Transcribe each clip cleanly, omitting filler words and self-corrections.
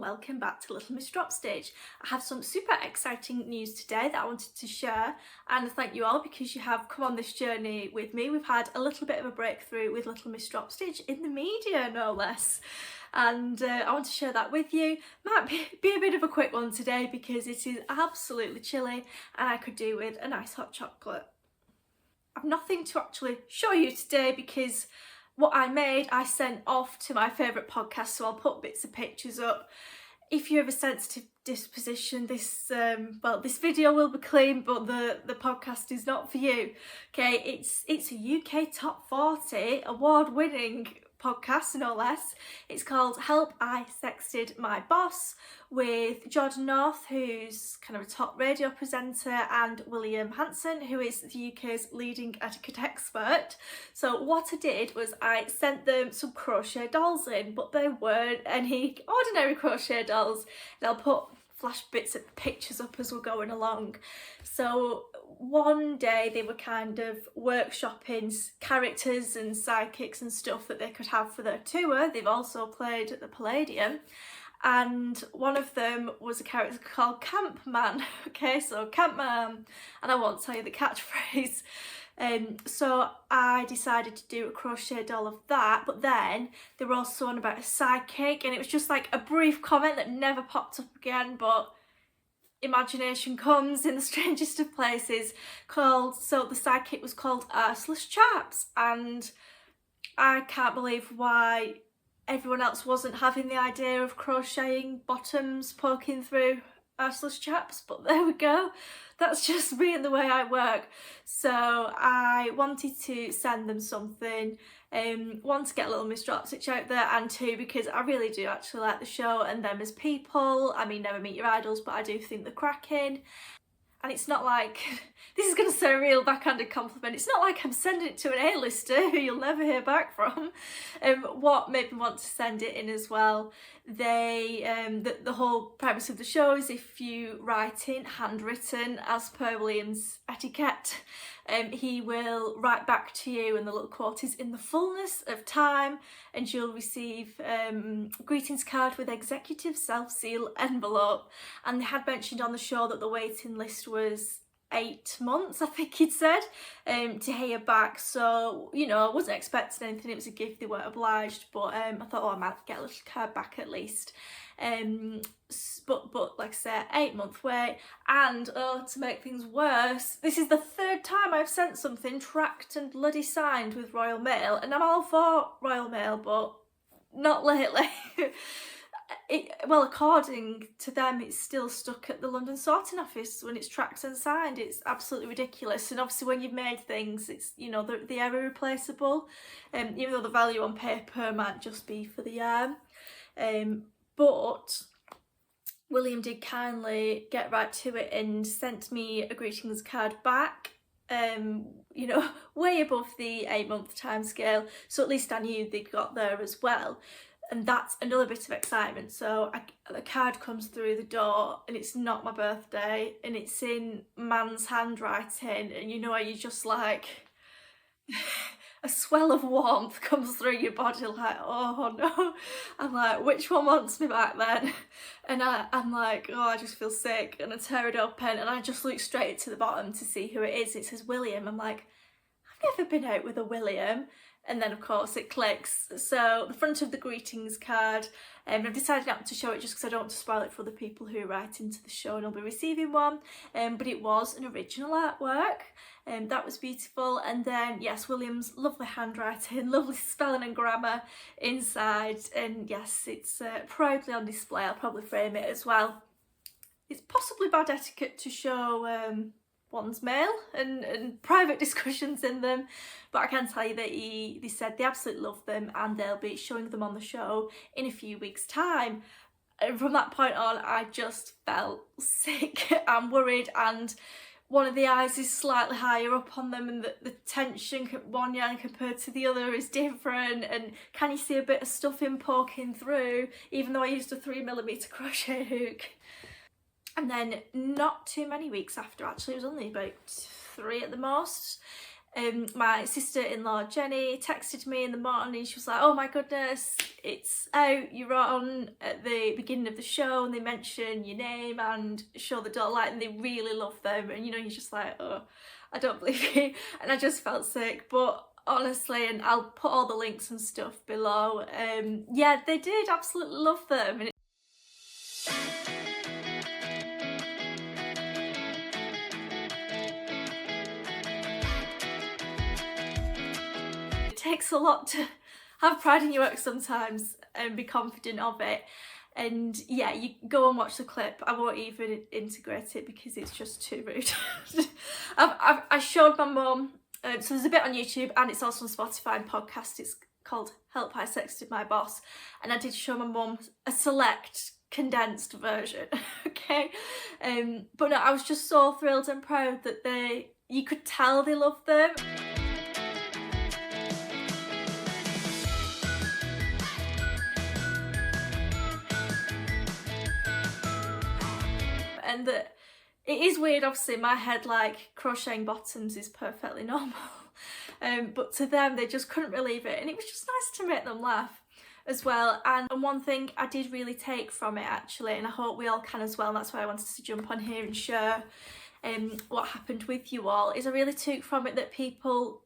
welcome back to Little Miss Dropstitch. I have some super exciting news today that I wanted to share, and thank you all because you have come on this journey with me. We've had a little bit of a breakthrough with Little Miss Dropstitch in the media, no less. And I want to share that with you. Might be a bit of a quick one today because it is absolutely chilly and I could do with a nice hot chocolate. I've nothing to actually show you today because what I made I sent off to my favourite podcast, so I'll put bits of pictures up. If you have a sensitive disposition, this video will be clean, but the podcast is not for you. Okay, it's a UK top 40 award-winning podcast, no less. It's called Help I Sexted My Boss, with Jordan North, who's kind of a top radio presenter, and William Hanson, who is the UK's leading etiquette expert. So what I did was I sent them some crochet dolls in, but they weren't any ordinary crochet dolls, and I'll put flash bits of pictures up as we're going along. So one day they were kind of workshopping characters and sidekicks and stuff that they could have for their tour. They've also played at the Palladium, and one of them was a character called Campman. Okay, so Campman, and I won't tell you the catchphrase. So I decided to do a crochet doll of that, but then they were also on about a sidekick, and it was just like a brief comment that never popped up again, but imagination comes in the strangest of places. So the sidekick was called Arseless Chaps, and I can't believe why everyone else wasn't having the idea of crocheting bottoms poking through arseless chaps, but there we go. That's just me and the way I work. So I wanted to send them something, one, to get Little Miss Dropstitch out there, and two, because I really do actually like the show and them as people. I mean, never meet your idols, but I do think they're cracking. And it's not like, this is going to sound a real backhanded compliment, it's not like I'm sending it to an A-lister who you'll never hear back from. What made me want to send it in as well, the whole premise of the show is if you write in handwritten, as per William's etiquette, he will write back to you, and the little quote is, "In the fullness of time," and you'll receive a greetings card with executive self-seal envelope. And they had mentioned on the show that the waiting list was 8 months, I think he'd said, to hear back. So, you know, I wasn't expecting anything, it was a gift, they weren't obliged, but I thought, oh, I might get a little card back at least. But like I said, 8-month wait, and to make things worse, this is the third time I've sent something tracked and bloody signed with Royal Mail, and I'm all for Royal Mail, but not lately. Well, according to them, it's still stuck at the London sorting office when it's tracked and signed. It's absolutely ridiculous. And obviously when you've made things, it's, you know, they are irreplaceable, even though the value on paper might just be for the yarn. But William did kindly get right to it and sent me a greetings card back, you know, way above the 8-month time scale, so at least I knew they got there as well. And that's another bit of excitement. So the card comes through the door, and it's not my birthday, and it's in man's handwriting, and you know, you just like a swell of warmth comes through your body, like, oh no. I'm like, which one wants me back then? And I'm like, oh, I just feel sick, and I tear it open, and I just look straight to the bottom to see who it is. It says William. I'm like, I've never been out with a William. And then of course it clicks. So the front of the greetings card, I've decided not to show it just because I don't want to spoil it for the people who write into the show and will be receiving one, but it was an original artwork, and that was beautiful. And then yes, William's lovely handwriting, lovely spelling and grammar inside, and yes, it's proudly on display. I'll probably frame it as well. It's possibly bad etiquette to show one's mail and private discussions in them, but I can tell you that they said they absolutely love them, and they'll be showing them on the show in a few weeks' time. And from that point on, I just felt sick and worried, and one of the eyes is slightly higher up on them, and the tension, one yarn compared to the other, is different, and can you see a bit of stuffing poking through, even though I used a 3mm crochet hook. And then not too many weeks after, actually, it was only about 3 at the most, My sister-in-law Jenny texted me in the morning. She was like, oh my goodness, it's out, you're on at the beginning of the show and they mention your name and show the door light and they really love them, and you know, you're just like, oh, I don't believe you. And I just felt sick, but honestly, and I'll put all the links and stuff below, yeah, they did absolutely love them. And it takes a lot to have pride in your work sometimes and be confident of it. And yeah, you go and watch the clip. I won't even integrate it because it's just too rude. I showed my mum, so there's a bit on YouTube and it's also on Spotify and podcast. It's called Help I Sexted My Boss, and I did show my mum a select condensed version. Okay, but no, I was just so thrilled and proud that you could tell they loved them. And that it is weird, obviously in my head, like crocheting bottoms is perfectly normal, but to them they just couldn't believe it, and it was just nice to make them laugh as well. And one thing I did really take from it actually, and I hope we all can as well, and that's why I wanted to jump on here and share what happened with you all, is I really took from it that people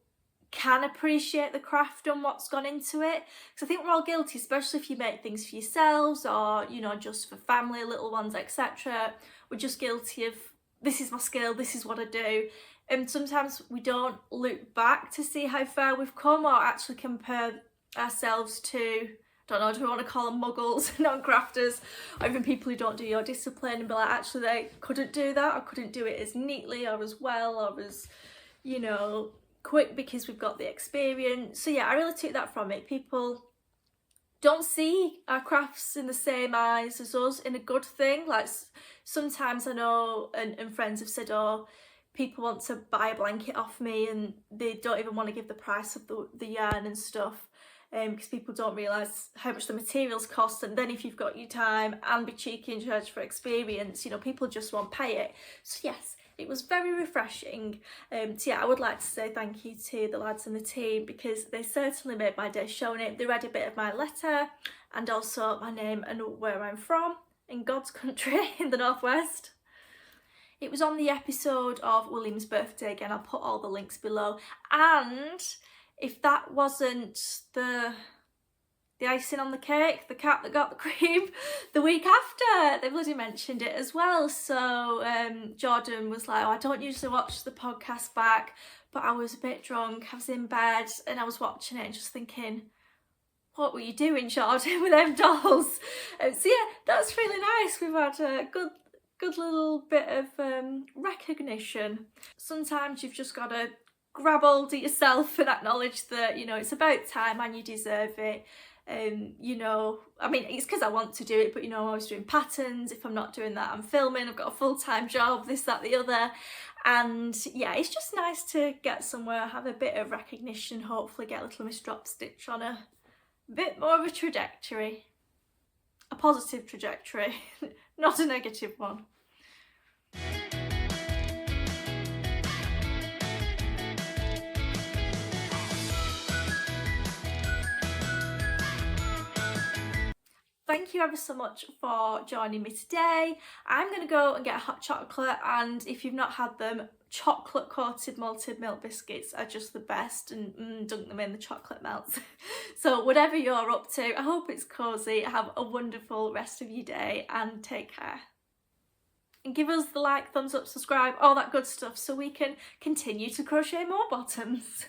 can appreciate the craft and what's gone into it, because I think we're all guilty, especially if you make things for yourselves or, you know, just for family, little ones, etc. We're just guilty of, this is my skill, this is what I do, and sometimes we don't look back to see how far we've come or actually compare ourselves to, don't know, do we want to call them muggles, non-crafters, or even people who don't do your discipline, and be like, actually they couldn't do that, or couldn't do it as neatly or as well or as, you know, quick because we've got the experience. So yeah, I really took that from it. People don't see our crafts in the same eyes as us in a good thing. Like sometimes I know, and friends have said, oh, people want to buy a blanket off me and they don't even want to give the price of the yarn and stuff, because people don't realise how much the materials cost, and then if you've got your time and be cheeky and charge for experience, you know, people just won't pay it. So yes, it was very refreshing. So yeah, I would like to say thank you to the lads and the team, because they certainly made my day showing it. They read a bit of my letter and also my name and where I'm from, in God's country in the northwest. It was on the episode of William's birthday. Again, I'll put all the links below. And if that wasn't the icing on the cake, the cat that got the cream, the week after, they bloody mentioned it as well. So Jordan was like, oh, I don't usually watch the podcast back, but I was a bit drunk, I was in bed and I was watching it and just thinking, what were you doing, Jordan, with them dolls? So yeah, that's really nice. We've had a good little bit of recognition. Sometimes you've just got to grab hold of yourself and acknowledge that, you know, it's about time and you deserve it. You know, I mean, it's because I want to do it, but you know, I'm always doing patterns. If I'm not doing that, I'm filming, I've got a full-time job, this, that, the other. And yeah, it's just nice to get somewhere, have a bit of recognition, hopefully get a little Miss Drop Stitch on a bit more of a trajectory. A positive trajectory, not a negative one. Thank you ever so much for joining me today. I'm going to go and get a hot chocolate, and if you've not had them, chocolate coated malted milk biscuits are just the best, and dunk them in, the chocolate melts. So whatever you're up to, I hope it's cosy. Have a wonderful rest of your day and take care. And give us the like, thumbs up, subscribe, all that good stuff so we can continue to crochet more bottoms.